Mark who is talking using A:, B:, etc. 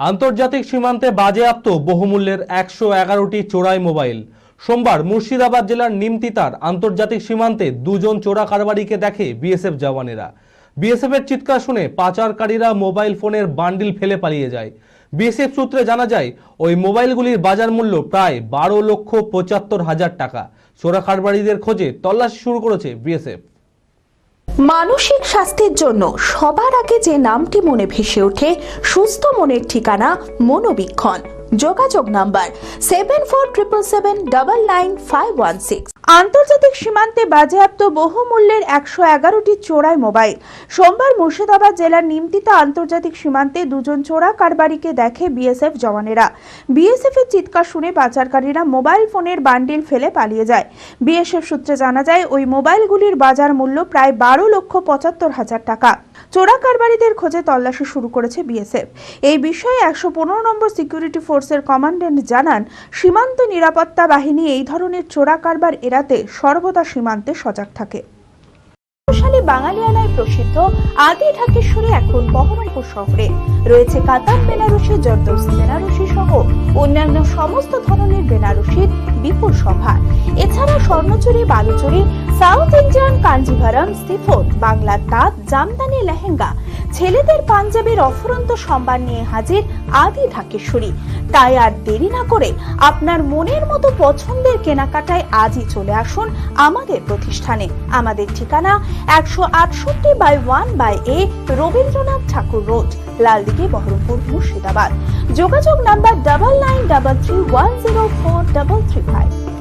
A: আন্তর্জাতিক সীমান্তে বাজেয়াপ্ত বহুমূল্যের 111টি চোরাই মোবাইল। সোমবার মুর্শিদাবাদ জেলার নিমতিতার আন্তর্জাতিক সীমান্তে দুজন চোরা কারবারিকে দেখে বিএসএফ জওয়ানেরা। বিএসএফ এর চিৎকার শুনে পাচারকারীরা মোবাইল ফোনের বান্ডিল ফেলে পালিয়ে যায়। বিএসএফ সূত্রে জানা যায়, ওই মোবাইলগুলির বাজার মূল্য প্রায় 12,75,000 টাকা। চোরা কারবারিদের খোঁজে তল্লাশি শুরু করেছে বিএসএফ।
B: মানসিক স্বাস্থ্যের জন্য সবার আগে যে নামটি মনে ভেসে ওঠে, সুস্থ মনের ঠিকানা মনোবীক্ষণ। যোগাযোগ নাম্বার 7477799516। আন্তর্জাতিক সীমান্তে বাজেয়াপ্ত বহুমূল্যের 111টি চোরাই মোবাইল। সোমবার মুর্শিদাবাদ জেলার নিমতিতা আন্তর্জাতিক সীমান্তে দুজন চোরা কারবারিকে দেখে বিএসএফ জওয়ানেরা। বিএসএফ এর চিৎকার শুনে পাচারকারীরা মোবাইল ফোনের বান্ডিল ফেলে পালিয়ে যায়। বিএসএফ সূত্রে জানা যায়, ওই মোবাইলগুলির বাজার মূল্য প্রায় 12,75,000 টাকা। চোরা কারবারিদের খোঁজে তল্লাশি শুরু করেছে বিএসএফ। এই বিষয়ে 115 নম্বর সিকিউরিটি ফোর্সের কমান্ড্যান্ট জানান, সীমান্ত নিরাপত্তা বাহিনী এই ধরনের চোরা কারবার এড়াতে সর্বদা সীমান্তে সজাগ থাকে। বাঙালিয়ানায় প্রসিদ্ধ আদি ঢাকেশ্বরী এখন বহরমপুর শহরে রয়েছে কাতার বেনারসি, জর্দৌসি বেনারসি সহ অন্যান্য সমস্ত ধরনের বেনারসির বিপুল সম্ভার। এছাড়া Swarnachuri, Baluchuri, south Indian Kanjivaram, chiffon, বাংলার তাঁত, জামদানি, লেহেঙ্গা, ছেলেদের পাঞ্জাবের অফুরন্ত সম্ভার নিয়ে হাজির আদি ঢাকেশ্বরী। তাই আর দেরি না করে আপনার মনের মতো পছন্দের কেনাকাটায় আজই চলে আসুন আমাদের প্রতিষ্ঠানে। আমাদের ঠিকানা 168/1/A রবীন্দ্রনাথ ঠাকুর রোড, লালদিঘি, বহরমপুর, মুর্শিদাবাদ। যোগাযোগ নাম্বার 9933104335।